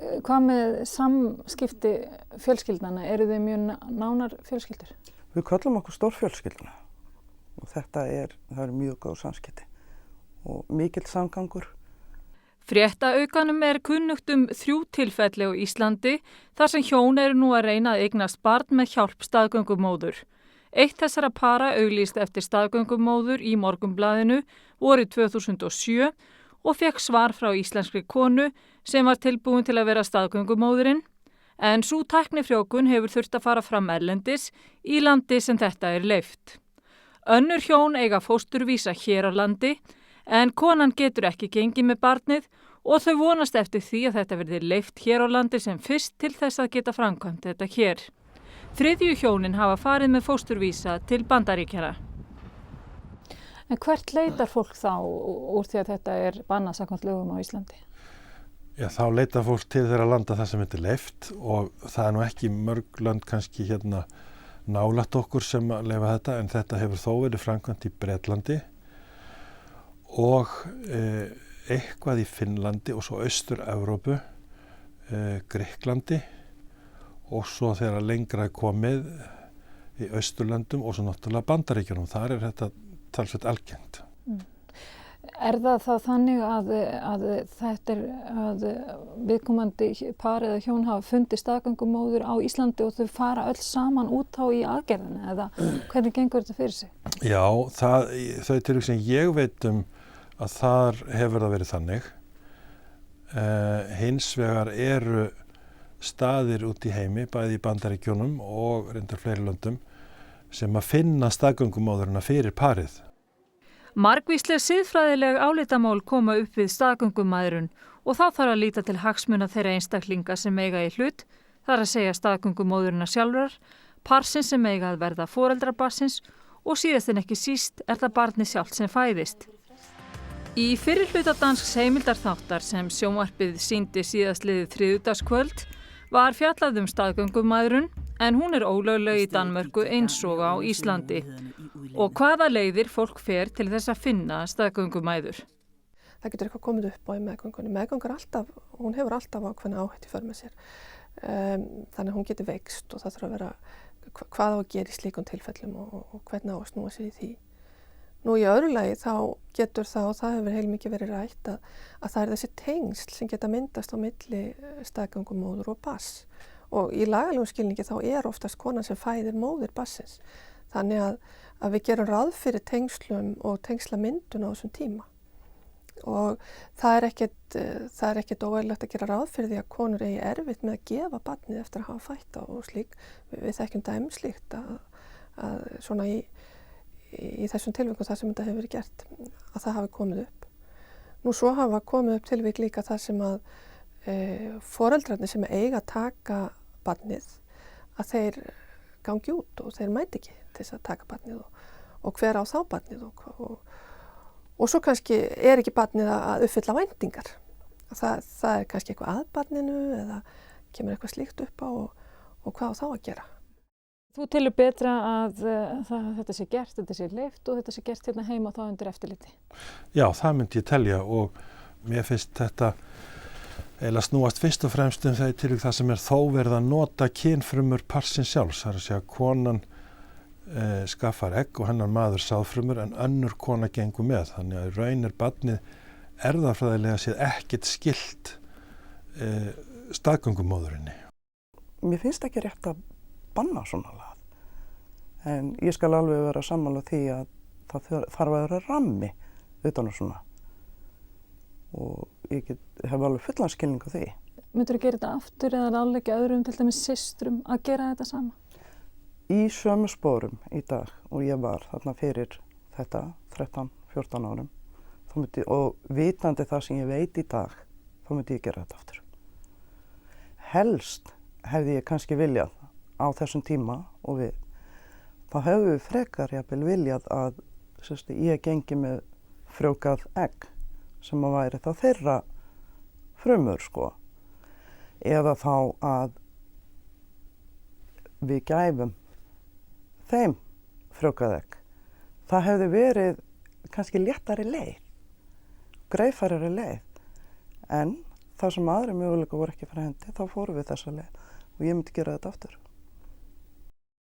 Hvað með samskipti fjölskyldnanna? Eru þið mjög nánar fjölskyldur? Við köllum okkur stórfjölskylduna og það eru mjög góð samskipti og mikill samgangur. Fréttaaukanum kunnugt 3 tilfelli á Íslandi þar sem hjón eru nú að reyna að eignast barn með hjálp staðgöngumóður. Eitt þessara para auglýst eftir staðgöngumóður í Morgunblaðinu vorið 2007 og fékk svar frá íslenskri konu sem var tilbúin til að vera staðgöngumóðurinn, en sú tæknifrjóvgun hefur þurft að fara fram erlendis í landi sem þetta leyft. Önnur hjón eiga fósturvísa hér á landi, en konan getur ekki gengið með barnið og þau vonast eftir því að þetta verði leyft hér á landi sem fyrst til þess að geta framkvæmt þetta hér. Þriðju hjónin hafa farið með fósturvísa til Bandaríkjanna. En hvert leitar fólk þá úr því að þetta bannað samkvæmt lögum á Íslandi? Já, þá leitar fólk til þeirra landa þar sem þetta leyft og það nú ekki mörg lönd kannski nálægt okkur sem að leyfa þetta, en þetta hefur þó verið framkvæmt í Bretlandi og eitthvað í Finnlandi og svo Austur-Evrópu, Grikklandi og svo þegar lengra komið í Austurlöndum og svo náttúrulega Bandaríkjunum. Þar þetta talsveit algengt. Það þá þannig að þetta að viðkomandi par eða hjón hafa fundið staðgöngumóður á Íslandi og þau fara öll saman út á í aðgerðina eða hvernig gengur þetta fyrir sig? Já, þau tilvík sem ég veit að þar hefur það verið þannig. Hins vegar eru staðir út í heimi, bæði í Bandaríkjunum og reyndar fleiri löndum, sem að finna staðgöngumóðurina fyrir parið. Margvísleg siðfræðileg álitamál koma upp við staðgöngumæðrun og þá þarf að líta til hagsmuna þeirra einstaklinga sem eiga í hlut, þar að segja staðgöngumóðurina sjálfrar, parsins sem eiga að verða foreldrar barnsins og síðast en ekki síst það barnið sjálft sem fæðist. Í fyrri hluta dansks heimildarþáttar sem sjónvarpið sýndi síðastliðið þriðjudagskvöld var fjallað staðgöngumæðrun, en hún ólögleg í Danmörku eins og á Íslandi. Og hvaða leiðir fólk fer til þess að finna staðgöngumæður? Það getur eitthvað komið upp á í meðgöngunni. Meðgöngur hún hefur alltaf ákveðna áhættu í för með sér. Þannig að hún getur veikst og það þarf að vera hvað á að gera í slíkum tilfellum og hvernig á að snúa sér í því. Nú í öðru lagi þá getur það hefur heilmikið verið rætt að það þessi tengsl sem geta myndast á milli staðgöngumóður og barns. Og í lagalegum skilningi þá oftast konan sem fæðir móðir barnsins. Þannig að við gerum ráð fyrir tengslum og tengslamyndun á þessum tíma. Og það ekkert óeðlilegt að gera ráð fyrir því að konur eigi erfitt með að gefa barnið eftir að hafa fætt og slík. Við þekkjum dæmi slíkt að svona í þessum tilvikum þar sem þetta hefur verið gert, að það hafi komið upp. Nú svo hafa komið upp tilvik líka þar sem að foreldrarnir sem eiga að taka barnið, að þeir gangi út og þeir mæti ekki til þess að taka barnið og hver á þá barnið og svo kannski ekki barnið að uppfylla væntingar. Það kannski eitthvað að barninu eða kemur eitthvað slíkt upp á og hvað á þá að gera. Þú telur betra að þetta sé gert, þetta sé leyft og þetta sé gert hérna heima þá undir eftirliti? Já, það myndi ég telja og mér finnst þetta eiginlega snúast fyrst og fremst það tilvík það sem þó verið að nota kynfrumur parsins sjálfs. Það að segja konan skaffar egg og hennar maður sáðfrumur en önnur kona gengur með. Þannig að raun barnið erfðafræðilega séð ekkert skylt staðgöngumóðurinni. Mér finnst ekki rétt að banna svona lag. En ég skal alveg vera sammála því að það þarf að vera rammi utan á svona. Og ég hef alveg fullan skilning á því. Myndirðu gera þetta aftur eða ráðleggja öðrum, til dæmis systrum, að gera þetta sama? Í sömu sporum í dag og ég var þarna fyrir þetta 13-14 árum og vitandi það sem ég veit í dag, þá myndi ég gera þetta aftur. Helst hefði ég kannski viljað á þessum tíma og þá hefðu við frekar jafnvel viljað að ég gengi með frjóvgað egg sem að væri þá þeirra frumur eða þá að við gæfum þeim frjóvgað egg. Það hefði verið kannski léttari leið, greiðfærari leið, en þar sem aðri möguleika voru ekki fyrir hendi, þá fórum við þessa leið og ég myndi gera þetta aftur.